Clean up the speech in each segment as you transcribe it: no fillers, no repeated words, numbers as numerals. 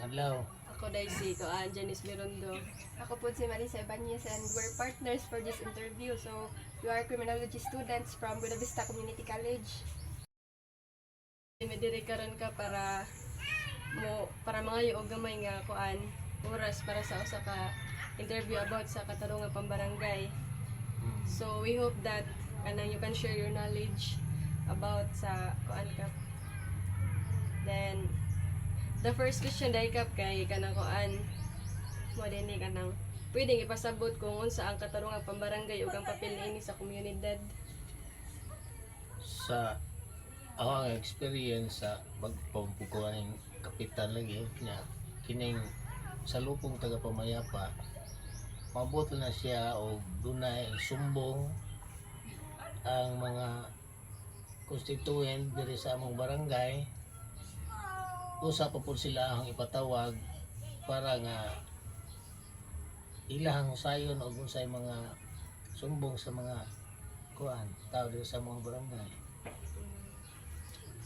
Adlaw. Ako Daisy, ko Janice Mirondo. Ako po si Marisa Ibanez and we're partners for this interview. So, we are criminology students from Buena Vista Community College. Mediri karon ka para mga og gamay nga kuan oras para sa usa ka interview about sa katarungan pambarangay. So we hope that you can share your knowledge about sa kuan ka. Then the first question dai kap kay kanang kuan mo dinhi kanang pwedeng ipasabot kung unsa ang katarungan pambarangay ug ang papel niini sa komunidad. Sa ako ang experience sa pagpampukuan ng kapitan lagi niya kining sa lupong tagapamayapa mabot na siya o dunay sumbong ang mga constituent diri sa among barangay. Usa pa po sila ang ipatawag para nga ilang sayon o unsay mga sumbong sa mga kuan tao diri sa among barangay.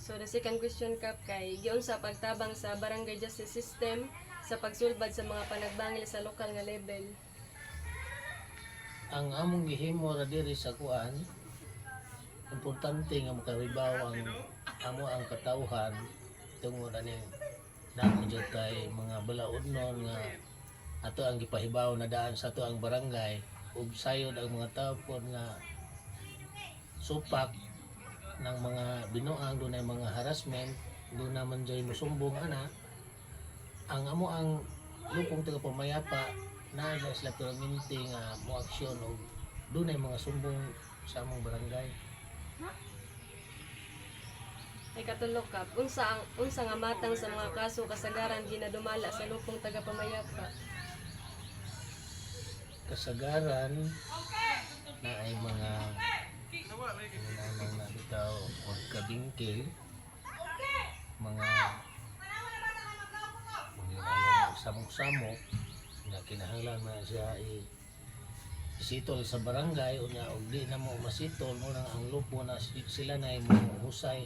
So the second question kap kay giun sa pagtabang sa barangay justice system sa pagsulbad sa mga panagbangil sa lokal nga level. Ang among gihimo ra diri sa kuan importante nga makahibaw ang amo ang katawhan tungod ani damo jud kay mga balaodnon nga ato ang gipahibaw na daan sa ato ang barangay ug sayod ang mga tao pod nga supak ng mga binuang dunay mga harassment doon naman dyan musumbong ana ang amo ang lupong tagapamayapa na sila permanente nga mo aksyon o dunay mga sumbong sa among barangay. Ikatulo kap unsa nga matang sa mga kaso kasagaran ginadumala sa lupong tagapamayapa. Kasagaran na ay mga nanang na bitaw o kabingkil mga samok-samok na kinahanglan na siya isitol sa barangay o niya og di na mo masitol mo nang ang lupo na sila na mo husay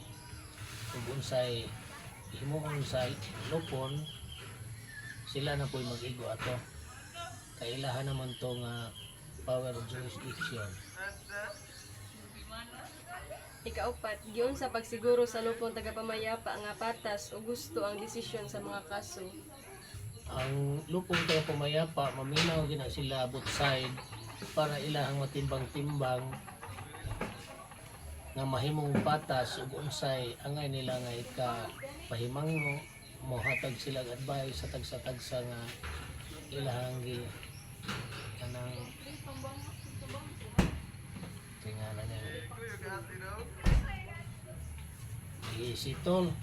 ug unsay himuon sa lupon sila na po'y mag-igo ato kailahan naman to nga power of jurisdiction. Ikaupat, giun sa pagsiguro sa lupong tagapamayapa nga patas o gusto ang desisyon sa mga kaso. Ang lupong tagapamayapa maminaw gina sila both side para ilahang matimbang-timbang nga mahimong patas ug unsay angay nila nga ikapahimangno mohatag sila advice sa tagsa-tagsa nga ilahang gi kanang tingalan niya isitol.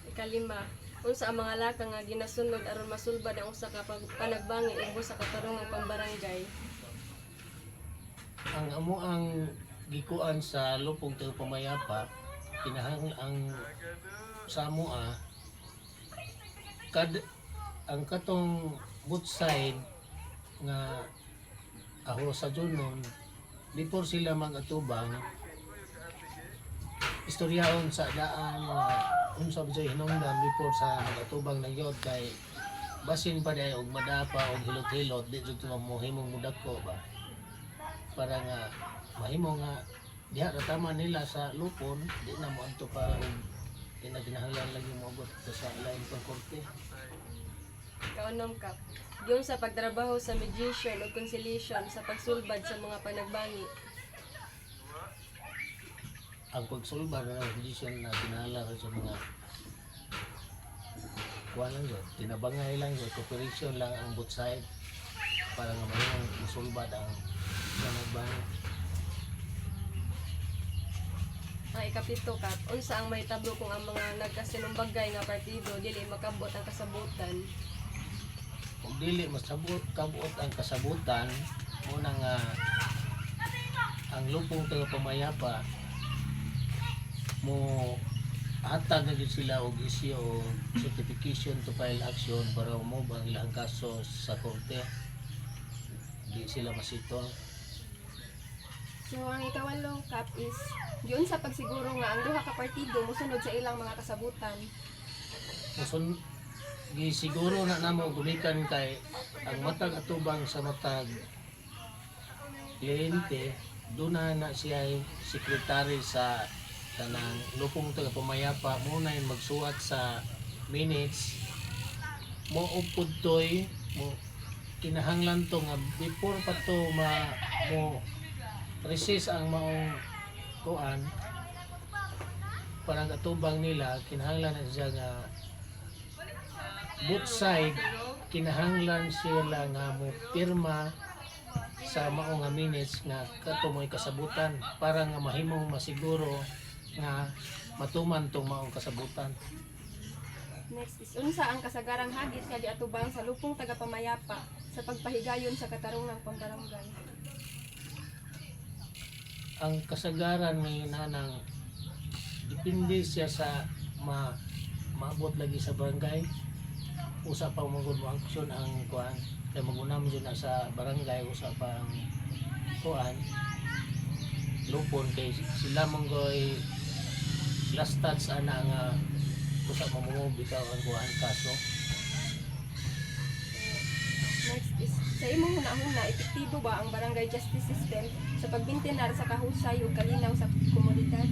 Ikalima, unsa ang mga laka nga ginasunod aron masulbad ang usa ka panagbangi ug sa katarungang pambarangay. Ang amo ang gikuan sa lupong tagapamayapa kinahanglan ang Samoa ang katong both side nga aho sa junon before sila mag-atubang istoryaon sa daan unsa ba jay hinungdan before sa mag-atubang na gyud kay basin pa day og madapa og hilot-hilot di jud mahimong mudako ba para nga mahimo nga diha ra tama nila sa lupon di na mo adto pa og di na kinahanglan lagi moabot sa lain pang korte. Kaunom kap, giun sa pagtrabaho sa mediation ug conciliation sa pagsulbad sa mga panagbangi. Ang pagsulbad na condition na kinahanglan sa mga kuha lang yun, tinabangay lang yun, cooperation lang ang both side para nga mayroong masulbad ang panagbangi. Ang ikapito kap, unsa ang mahitabo kung ang mga nagkasinumbagay nga partido dili makabot ang kasabutan. Kung dili kabuot ang kasabutan muna nga ang lupong tagapamayapa mo hatag na gid sila og isyu o certification to file action para mo ang ilang kaso sa korte di sila masitol. So ang ikawalo kap is yun sa pagsiguro nga ang duha ka partido mosunod sa ilang mga kasabutan. Musun gisiguro na namo gumikan kay ang matag atubang sa matag kliyente duna na siya ay sekretary sa kanang lupong taga pamayapa muna yung magsuat sa minutes mo upod toy mo kinahanglan to nga before pa to mo resist ang maong kuan parang atubang nila kinahanglan na siya nga both side kinahanglan sila nga mo pirma sa maong nga minutes nga kato mo'y kasabutan para nga mahimong masiguro nga matuman tong maong kasabutan. Next is unsa ang kasagarang hagit nga giatubang sa lupong tagapamayapa sa pagpahigayon sa katarungang pambarangay. Ang kasagaran ngayon nanang depende siya sa maabot lagi sa barangay usa pa magud mo aksyon ang kuan kay magunam jud na sa barangay usa pa ang kuan lupon kay sila monggoy last touch ana nga usa mamumog bitaw ang kuan kaso. Next is sa imong hunahuna epektibo ba ang barangay justice system sa pagbintinar sa kahusay ug kalinaw sa komunidad?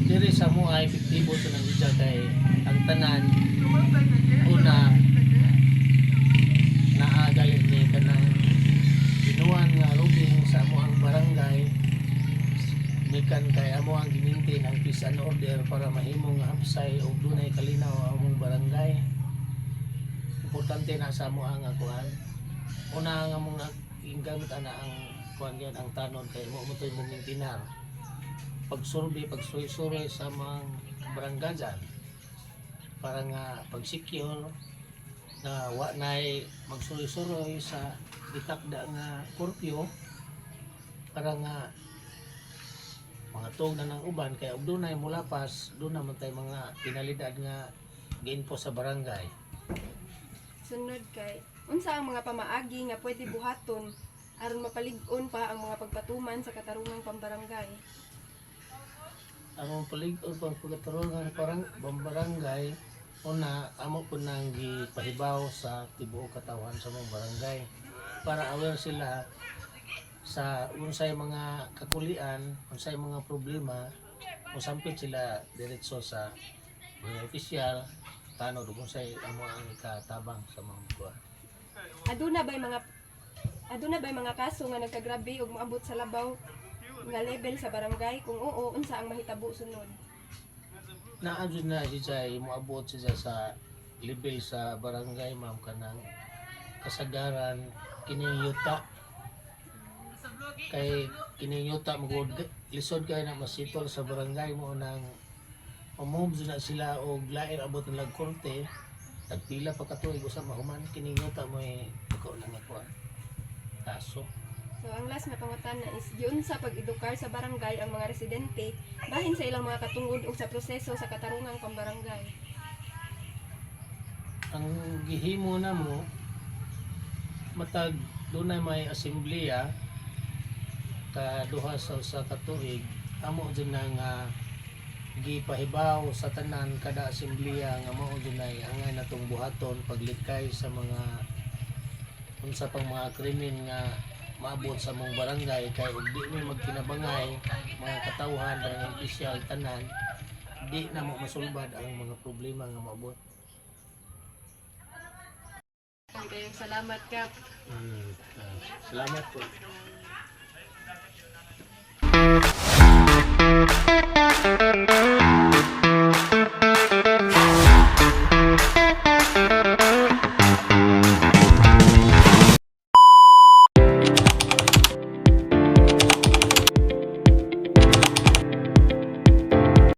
Diri sa mo ay epektibo sa nang isa kay ang tanan una naagalit ni kanang binuan nga lubing sa amo ang barangay mikan kay amo ang gimintin ang peace and order para mahimong hapsay ug dunay kalinaw ang among barangay. Importante na sa amo ang kuan una nga among gamit ana ang kuan gyud ang tanon kay mo toy mintinar pagsurvey pagsuroy sa mga barangay para nga pag-secure na wa nay magsuroy-suroy sa gitakda nga curfew para nga mga tuog na ng uban kaya ug dunay mulapas doon naman tay mga pinalidad nga giinpo sa barangay. Sunod kay unsa ang mga pamaagi nga pwede buhaton aron mapalig-on pa ang mga pagpatuman sa katarungang pambarangay. Ang palig-on pang pagkatarungan parang barangay una amo po nang gipahibaw sa tibuok katawan sa mga barangay para aware sila sa unsay mga kakulian, unsay mga problema, musampit sila diretso sa mga opisyal tanod kung unsay amo ang ikatabang sa mga buwan. Aduna bay mga kaso nga nagkagrabe ug moabot sa labaw nga level sa barangay kung oo unsa ang mahitabo sunod? Naadyo na siya moabot siya sa level sa barangay ma'am kanang kasagaran kiniyuta kay kiniyuta magud lisod kay na masitol sa barangay mo nang mamove na sila og lain abot nilang korte at pila pa katuig usa mahuman kiniyuta mo ikaw lang ako kaso. So ang last na pangutana is yun sa pag-edukar sa barangay ang mga residente bahin sa ilang mga katungod ug sa proseso sa katarungang pambarangay. Ang gihimo na mo matag dunay may asembleya kaduha sa katuig amo din na nga gipahibaw sa tanan kada asembleya nga mao din ay angay natong buhaton paglikay sa mga unsa pang mga krimen nga maabot sa mong barangay kay ug di mi magkinabangay mga katawhan barangay opisyal tanan di na mo masulbad ang mga problema nga maabot. Kayong salamat ka. Salamat po.